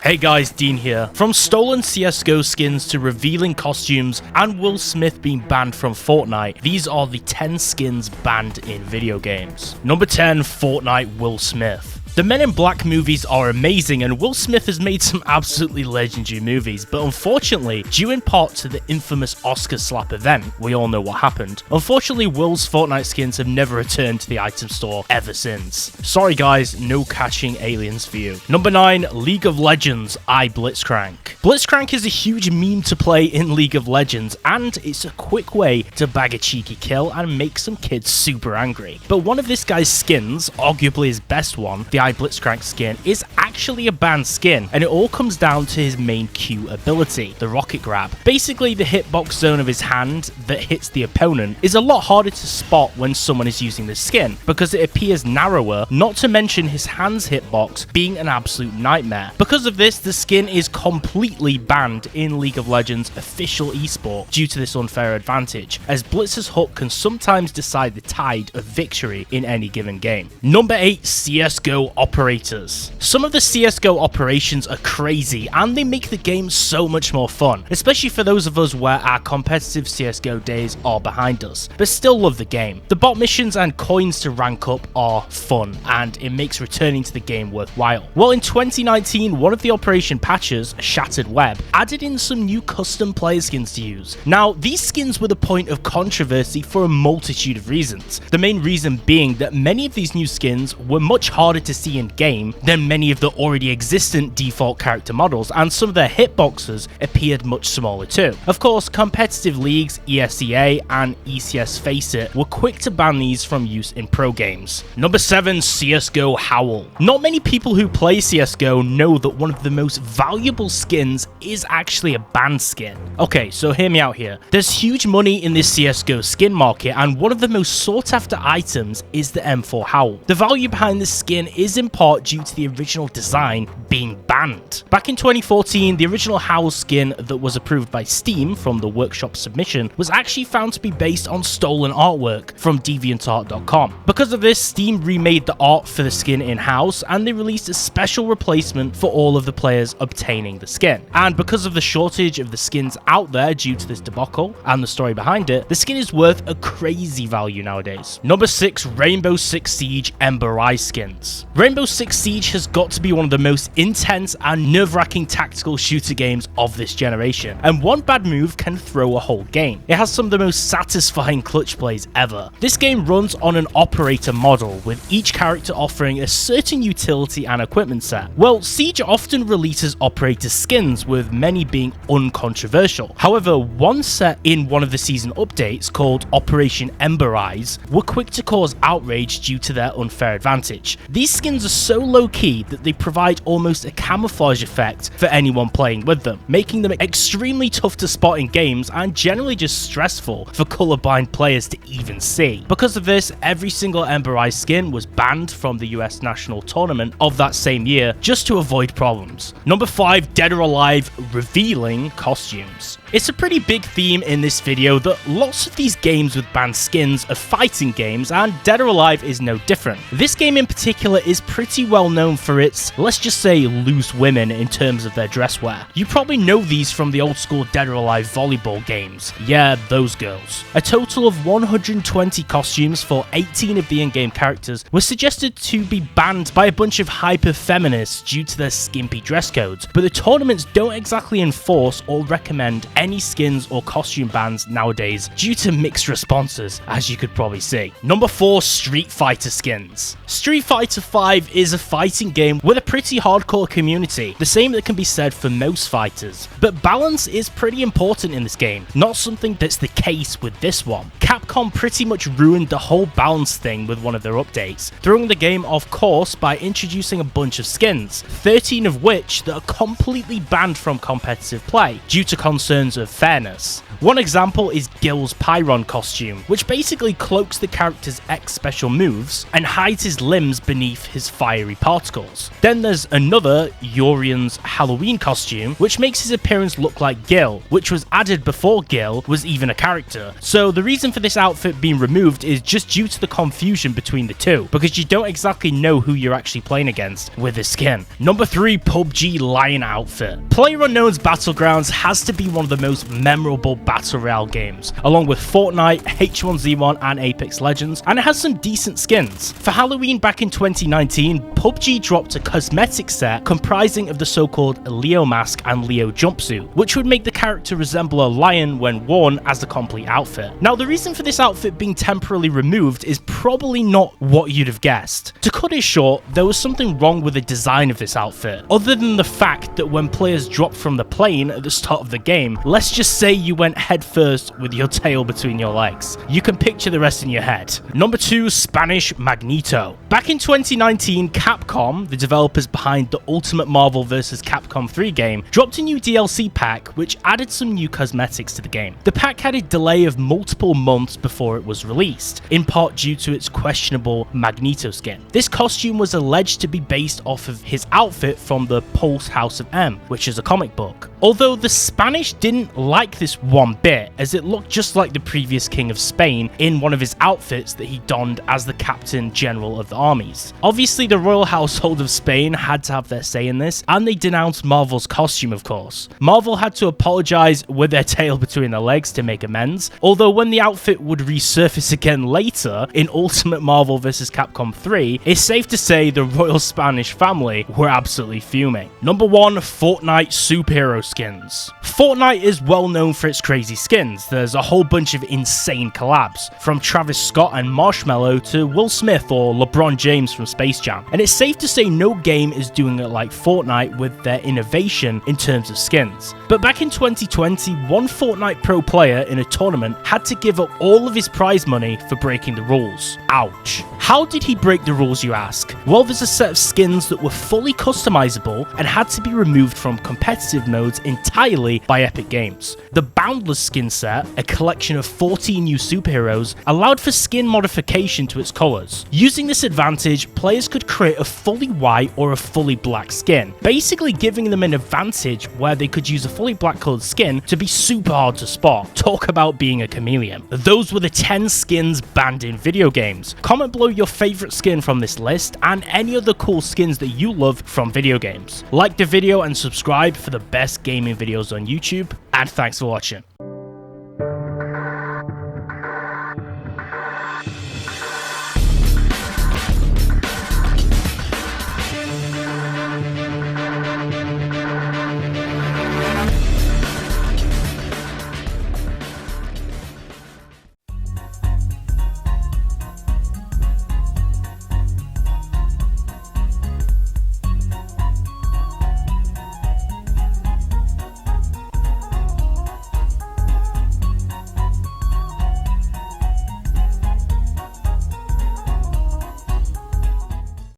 Hey guys, Dean here. From stolen CSGO skins to revealing costumes and Will Smith being banned from Fortnite, these are the 10 skins banned in video games. Number 10, Fortnite Will Smith. The Men in Black movies are amazing, and Will Smith has made some absolutely legendary movies, but unfortunately, due in part to the infamous Oscar slap event, we all know what happened. Unfortunately, Will's Fortnite skins have never returned to the item store ever since. Sorry guys, no catching aliens for you. Number 9, League of Legends, iBlitzcrank. Blitzcrank is a huge meme to play in League of Legends, and it's a quick way to bag a cheeky kill and make some kids super angry. But one of this guy's skins, arguably his best one, the iBlitzcrank skin, is actually a banned skin, and it all comes down to his main Q ability, the rocket grab. Basically, the hitbox zone of his hand that hits the opponent is a lot harder to spot when someone is using the skin, because it appears narrower, not to mention his hand's hitbox being an absolute nightmare. Because of this, the skin is completely banned in League of Legends official esport due to this unfair advantage, as Blitz's hook can sometimes decide the tide of victory in any given game. Number 8, CSGO operators. Some of the CSGO operations are crazy, and they make the game so much more fun, especially for those of us where our competitive CSGO days are behind us, but still love the game. The bot missions and coins to rank up are fun, and it makes returning to the game worthwhile. Well, in 2019, one of the operation patches, Shattered Web, added in some new custom player skins to use. Now, these skins were the point of controversy for a multitude of reasons, the main reason being that many of these new skins were much harder to see in game than many of the already existent default character models, and some of their hitboxes appeared much smaller too. Of course, competitive leagues, ESEA and ECS Faceit were quick to ban these from use in pro games. Number 7, CSGO Howl. Not many people who play CSGO know that one of the most valuable skins is actually a banned skin. Okay, so hear me out here. There's huge money in this CSGO skin market, and one of the most sought after items is the M4 Howl. The value behind this skin is in part due to the original design being banned. Back in 2014, the original Howl skin that was approved by Steam from the workshop submission was actually found to be based on stolen artwork from deviantart.com. Because of this, Steam remade the art for the skin in-house, and they released a special replacement for all of the players obtaining the skin. And because of the shortage of the skins out there due to this debacle and the story behind it, the skin is worth a crazy value nowadays. Number 6, Rainbow Six Siege Ember skins. Rainbow Six Siege has got to be one of the most intense and nerve-wracking tactical shooter games of this generation, and one bad move can throw a whole game. It has some of the most satisfying clutch plays ever. This game runs on an operator model, with each character offering a certain utility and equipment set. Well, Siege often releases operator skins, with many being uncontroversial. However, one set in one of the season updates, called Operation Ember were quick to cause outrage due to their unfair advantage. These skins are so low-key that they provide almost a camouflage effect for anyone playing with them, making them extremely tough to spot in games and generally just stressful for colorblind players to even see. Because of this, every single Ember skin was banned from the US national tournament of that same year just to avoid problems. Number 5, Dead or Alive revealing costumes. It's a pretty big theme in this video that lots of these games with banned skins are fighting games, and Dead or Alive is no different. This game in particular is pretty well known for its, let's just say, loose women in terms of their dress wear. You probably know these from the old school Dead or Alive volleyball games. Yeah, those girls. A total of 120 costumes for 18 of the in-game characters were suggested to be banned by a bunch of hyper-feminists due to their skimpy dress codes, but the tournaments don't exactly enforce or recommend any skins or costume bans nowadays due to mixed responses, as you could probably see. Number 4, Street Fighter skins. Street Fighter 5 is a fighting game with a pretty hardcore community, the same that can be said for most fighters. But balance is pretty important in this game, not something that's the case with this one. Capcom pretty much ruined the whole balance thing with one of their updates, throwing the game off course by introducing a bunch of skins, 13 of which that are completely banned from competitive play due to concerns terms of fairness. One example is Gil's Pyron costume, which basically cloaks the character's X special moves and hides his limbs beneath his fiery particles. Then there's another, Yorian's Halloween costume, which makes his appearance look like Gil, which was added before Gil was even a character. So the reason for this outfit being removed is just due to the confusion between the two, because you don't exactly know who you're actually playing against with this skin. Number 3, PUBG Lion outfit. PlayerUnknown's Battlegrounds has to be one of the most memorable Battle Royale games, along with Fortnite, H1Z1 and Apex Legends, and it has some decent skins. For Halloween back in 2019, PUBG dropped a cosmetic set comprising of the so-called Leo mask and Leo jumpsuit, which would make the character resemble a lion when worn as the complete outfit. Now, the reason for this outfit being temporarily removed is probably not what you'd have guessed. To cut it short, there was something wrong with the design of this outfit, other than the fact that when players dropped from the plane at the start of the game, let's just say you went headfirst with your tail between your legs. You can picture the rest in your head. Number 2, Spanish Magneto. Back in 2019, Capcom, the developers behind the Ultimate Marvel vs. Capcom 3 game, dropped a new DLC pack which added some new cosmetics to the game. The pack had a delay of multiple months before it was released, in part due to its questionable Magneto skin. This costume was alleged to be based off of his outfit from the Pulse House of M, which is a comic book. Although the Spanish didn't like this one bit, as it looked just like the previous King of Spain in one of his outfits that he donned as the Captain General of the armies. Obviously, the royal household of Spain had to have their say in this, and they denounced Marvel's costume, of course. Marvel had to apologize with their tail between their legs to make amends, although when the outfit would resurface again later in Ultimate Marvel vs. Capcom 3, it's safe to say the royal Spanish family were absolutely fuming. Number 1, Fortnite superhero skins. Fortnite is well known for its crazy skins. There's a whole bunch of insane collabs, from Travis Scott and Marshmello to Will Smith or LeBron James from Space Jam. And it's safe to say no game is doing it like Fortnite with their innovation in terms of skins. But back in 2020, one Fortnite pro player in a tournament had to give up all of his prize money for breaking the rules. Ouch. How did he break the rules, you ask? Well, there's a set of skins that were fully customizable and had to be removed from competitive modes entirely by Epic Games. The Boundless skin set, a collection of 14 new superheroes, allowed for skin modification to its colors. Using this advantage, players could create a fully white or a fully black skin, basically giving them an advantage where they could use a fully black colored skin to be super hard to spot. Talk about being a chameleon. Those were the 10 skins banned in video games. Comment below your favorite skin from this list and any other cool skins that you love from video games. Like the video and subscribe for the best gaming videos on YouTube, and thanks for watching.